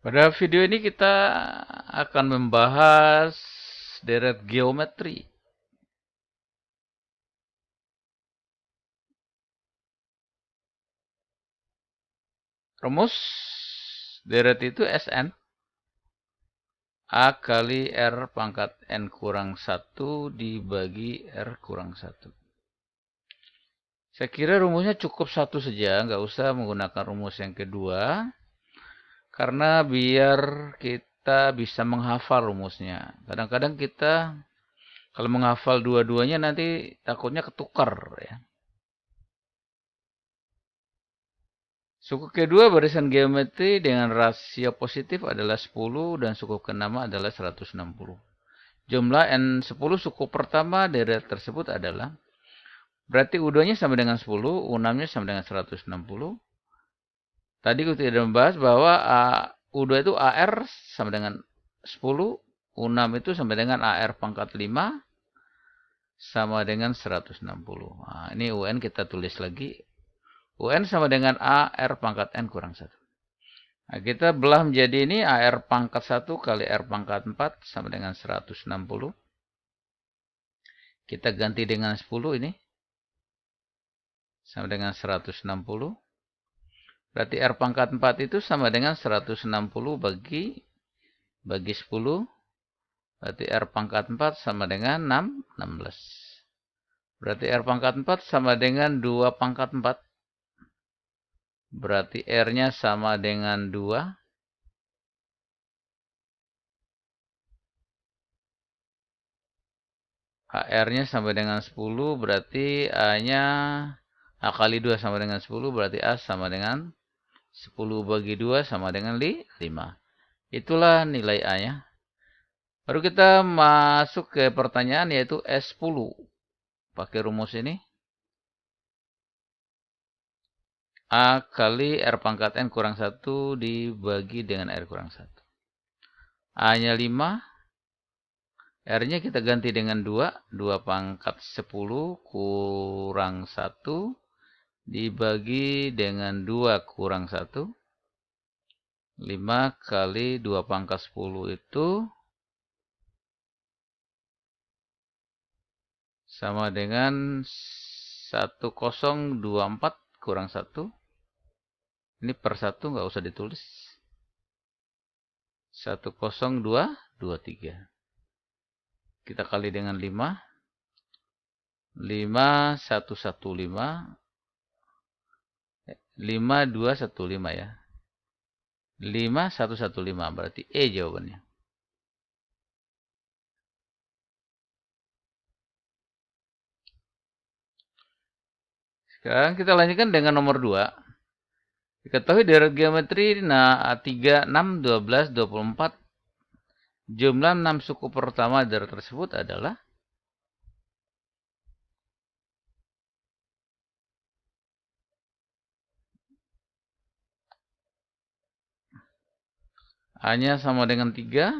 Pada video ini kita akan membahas deret geometri. Rumus deret itu Sn A kali R pangkat N kurang 1 dibagi R kurang 1. Saya kira rumusnya cukup satu saja, nggak usah menggunakan rumus yang kedua. Karena biar kita bisa menghafal rumusnya. Kadang-kadang kita kalau menghafal dua-duanya nanti takutnya ketukar ya. Suku kedua barisan geometri dengan rasio positif adalah 10 dan suku keenam adalah 160. Jumlah N10 suku pertama deret tersebut adalah, berarti U2-nya sama dengan 10, U6-nya sama dengan 160. Tadi kita sudah membahas bahwa U2 itu AR sama dengan 10, U6 itu sama dengan AR pangkat 5 sama dengan 160. Nah, ini UN kita tulis lagi. UN sama dengan AR pangkat N kurang 1. Nah, kita belah menjadi ini AR pangkat 1 kali R pangkat 4 sama dengan 160. Kita ganti dengan 10 ini. Sama dengan 160. Berarti R pangkat 4 itu sama dengan 160 bagi 10. Berarti R pangkat 4 sama dengan 16. Berarti R pangkat 4 sama dengan 2 pangkat 4. Berarti R-nya sama dengan 2. AR-nya sama dengan 10. Berarti A-nya A kali 2 sama dengan 10. Berarti A sama dengan 10 bagi 2 sama dengan 5. Itulah nilai A-nya. Baru kita masuk ke pertanyaan yaitu S10. Pakai rumus ini. A kali R pangkat N kurang 1 dibagi dengan R kurang 1. A-nya 5. R-nya kita ganti dengan 2. 2 pangkat 10 kurang 1 dibagi dengan 2 kurang 1. 5 kali 2 pangkat 10 itu sama dengan 1024 kurang 1. Ini per 1 nggak usah ditulis. 10223. Kita kali dengan 5. 5115. 5215 ya. 5115 berarti E jawabannya. Sekarang kita lanjutkan dengan nomor 2. Diketahui deret geometri 3, 6, 12, 24. Jumlah 6 suku pertama deret tersebut adalah, A-nya sama dengan 3.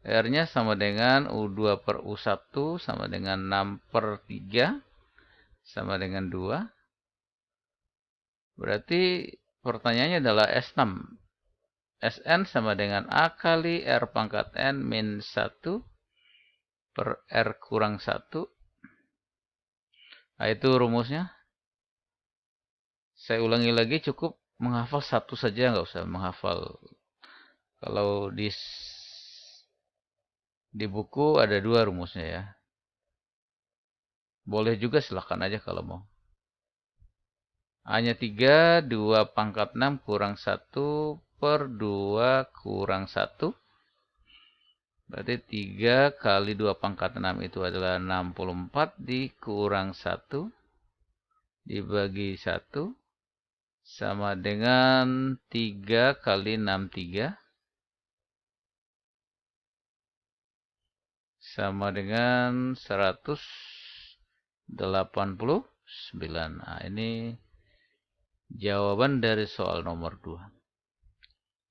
R-nya sama dengan U2 per U1 sama dengan 6 per 3 sama dengan 2. Berarti pertanyaannya adalah S6. Sn sama dengan A kali R pangkat N min 1 per R kurang 1. Nah, itu rumusnya. Saya ulangi lagi, cukup menghafal satu saja, nggak usah menghafal. Kalau di buku ada 2 rumusnya ya. Boleh juga, silahkan aja kalau mau. A-nya 3, 2 pangkat 6 kurang 1 per 2 kurang 1. Berarti 3 kali 2 pangkat 6 itu adalah 64 dikurang 1 dibagi 1 sama dengan 3 kali 63 sama dengan 189. Nah, ini jawaban dari soal nomor 2.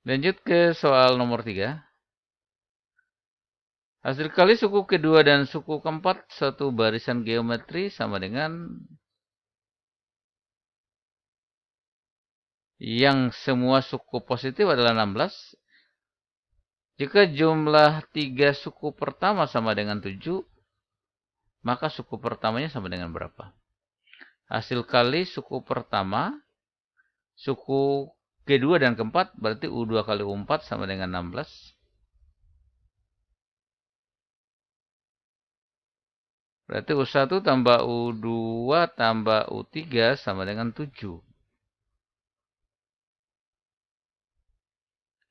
Lanjut ke soal nomor 3. Hasil kali suku kedua dan suku keempat satu barisan geometri sama dengan yang semua suku positif adalah 16. Jika jumlah 3 suku pertama sama dengan 7, maka suku pertamanya sama dengan berapa? Hasil kali suku pertama, suku kedua dan keempat, berarti U2 kali U4 sama dengan 16. Berarti U1 tambah U2 tambah U3 sama dengan 7.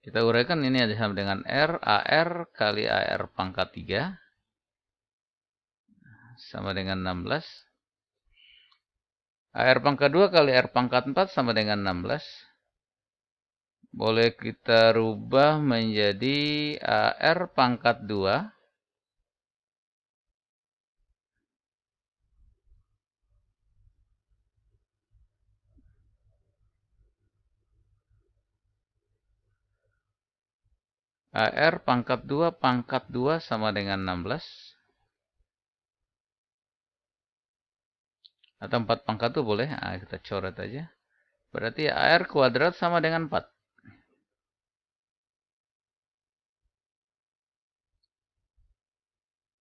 Kita uraikan ini ada sama dengan R, AR kali AR pangkat 3 sama dengan 16. AR pangkat 2 kali R pangkat 4 sama dengan 16. Boleh kita rubah menjadi AR pangkat 2. AR pangkat 2 sama dengan 16. Atau 4 pangkat 2 boleh. Nah, kita coret aja. Berarti AR kuadrat sama dengan 4.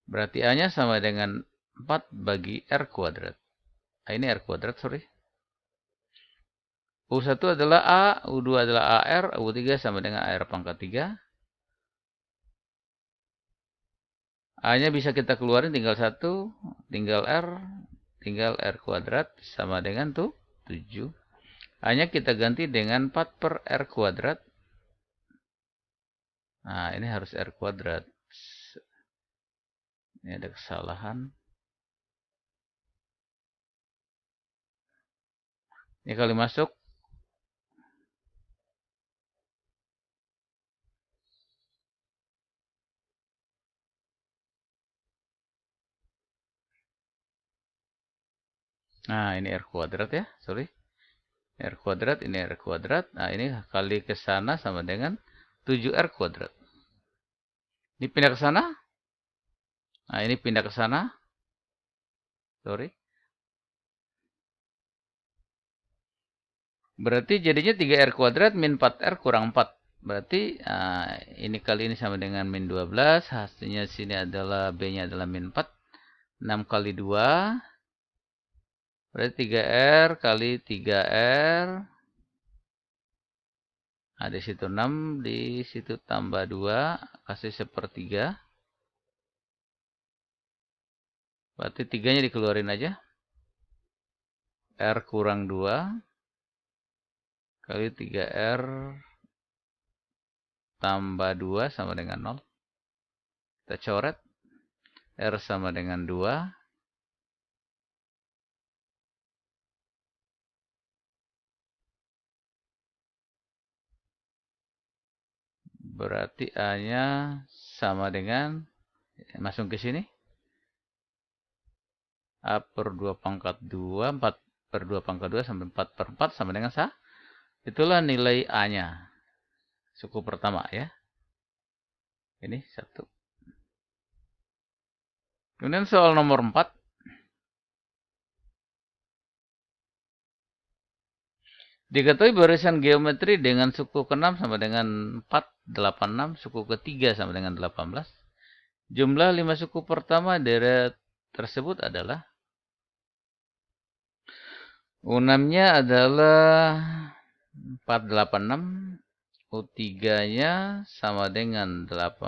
Berarti A-nya sama dengan 4 bagi R kuadrat. Ini R kuadrat, sorry. U1 adalah A, U2 adalah AR, U3 sama dengan AR pangkat 3. A-nya bisa kita keluarin tinggal 1, tinggal R kuadrat sama dengan 7. A-nya kita ganti dengan 4 per R kuadrat. Nah, ini harus R kuadrat. Ini ada kesalahan. Ini kali masuk. Nah, ini R kuadrat ya. Sorry. R kuadrat, ini R kuadrat. Nah, ini kali ke sana sama dengan 7R kuadrat. Ini pindah ke sana. Nah, ini pindah ke sana. Sorry. Berarti jadinya 3R kuadrat min 4R kurang 4. Berarti ini kali ini sama dengan min 12. Hasilnya sini adalah B-nya adalah min 4. 6 kali 2. Berarti 3R kali 3R. Nah, di situ 6. Di situ tambah 2. Kasih sepertiga. Berarti 3-nya dikeluarin aja. R kurang 2. Kali 3R tambah 2 sama dengan 0. Kita coret. R sama dengan 2. Berarti A-nya sama dengan, masuk ke sini. A per 2 pangkat 2, 4 per 2 pangkat 2 sampai 4 per 4 sama dengan sah. Itulah nilai A-nya. Suku pertama ya. Ini 1. Kemudian soal nomor 4. Diketahui barisan geometri dengan suku ke-6 sama dengan 4, 86, suku ke-3 sama dengan 18. Jumlah 5 suku pertama deret tersebut adalah U6-nya adalah 486, U3-nya sama dengan 18.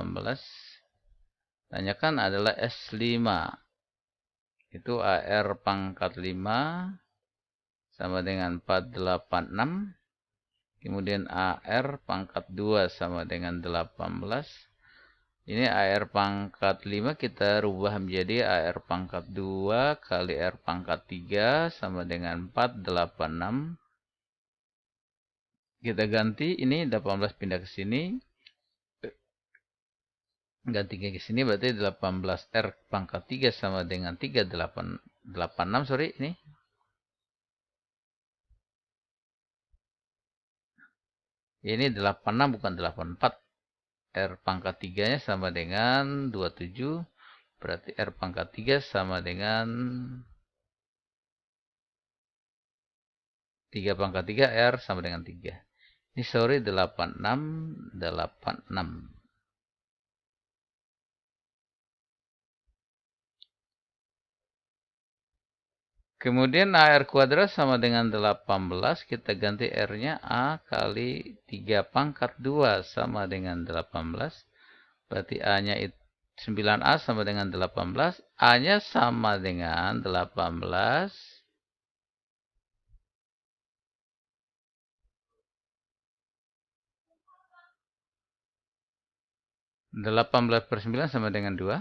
Tanyakan adalah S5. Itu AR pangkat 5 sama dengan 486. Kemudian AR pangkat 2 sama dengan 18. Ini AR pangkat 5 kita rubah menjadi AR pangkat 2 kali R pangkat 3 sama dengan 486. Kita ganti ini 18 pindah ke sini. Ganti ke sini berarti 18R pangkat 3 sama dengan 386, sorry ini. Ini 86 bukan 84. R pangkat 3-nya sama dengan 27. Berarti R pangkat 3 sama dengan 3 pangkat 3, R sama dengan 3. Ini sorry 86, 86. Kemudian AR kuadrat sama dengan 18. Kita ganti R-nya A kali 3 pangkat 2 sama dengan 18. Berarti A-nya 9A sama dengan 18. A-nya sama dengan 18. 18 per 9 sama dengan 2.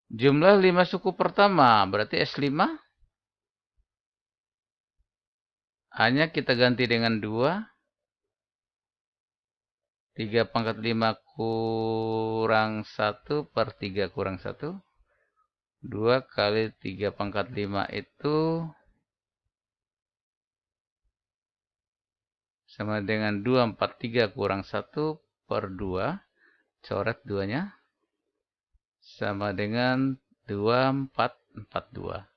Jumlah 5 suku pertama, berarti S5. A-nya kita ganti dengan 2. 3 pangkat 5 kurang 1 per 3 kurang 1. 2 kali 3 pangkat 5 itu sama dengan 243 kurang 1 per 2. Coret 2-nya. Sama dengan 2442.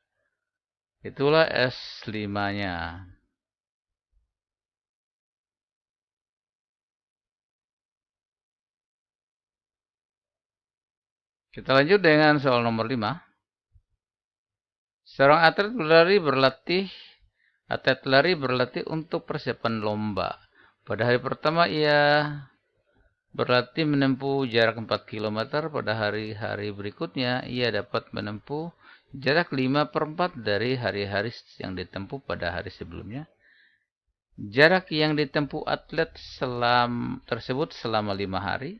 Itulah S5-nya. Kita lanjut dengan soal nomor 5. Seorang atlet lari berlatih untuk persiapan lomba. Pada hari pertama ia berlatih menempuh jarak 4 km. Pada hari-hari berikutnya ia dapat menempuh jarak 5/4 dari hari-hari yang ditempuh pada hari sebelumnya. Jarak yang ditempuh atlet tersebut selama 5 hari.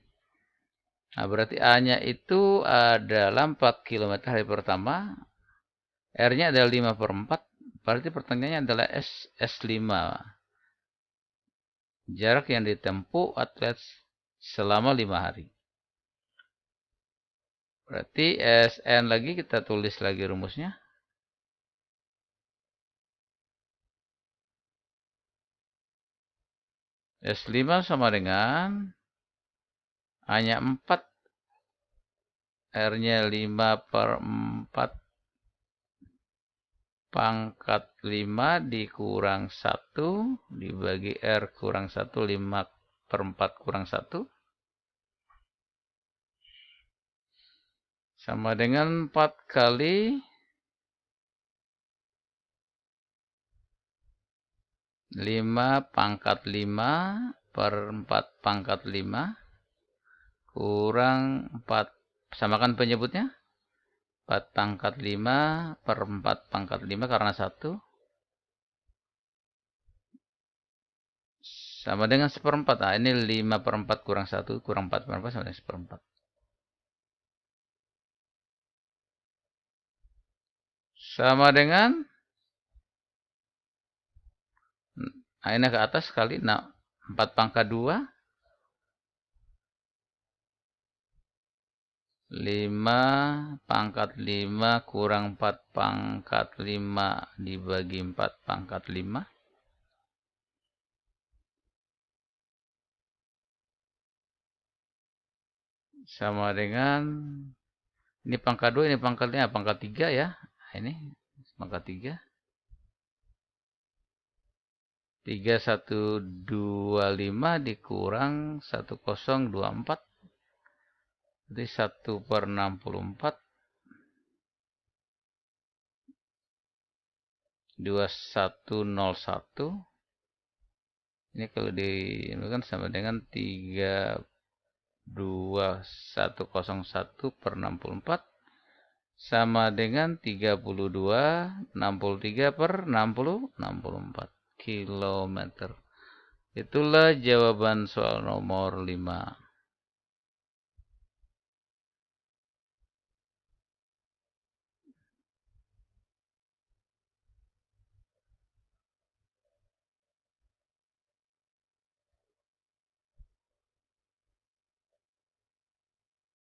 Nah, berarti A-nya itu adalah 4 km hari pertama. R-nya adalah 5/4. Berarti pertanyaannya adalah S5. Jarak yang ditempuh atlet selama 5 hari. Berarti SN lagi kita tulis lagi rumusnya. S5 sama dengan A-nya 4. R-nya 5/4 pangkat 5 dikurang 1 dibagi R kurang 1, 5/4 kurang 1. Sama dengan 4 kali 5 pangkat 5 per 4 pangkat 5 kurang 4. Samakan penyebutnya. 4 pangkat 5 per 4 pangkat 5 karena 1. Sama dengan 1/4. Nah, ini 5/4 kurang 1 kurang 4/4 sama dengan 1/4. Sama dengan, nah ini ke atas kali 4 pangkat 2. 5 pangkat 5 kurang 4 pangkat 5 dibagi 4 pangkat 5. Sama dengan, ini pangkat 2, ini pangkatnya pangkat 3 ya. Nah, ini pangkat 3. 3125 dikurang 1024. Jadi 1/64. 2101. Ini kalau kan sama dengan 32101/64 sama dengan 3263/64 km. Itulah jawaban soal nomor 5.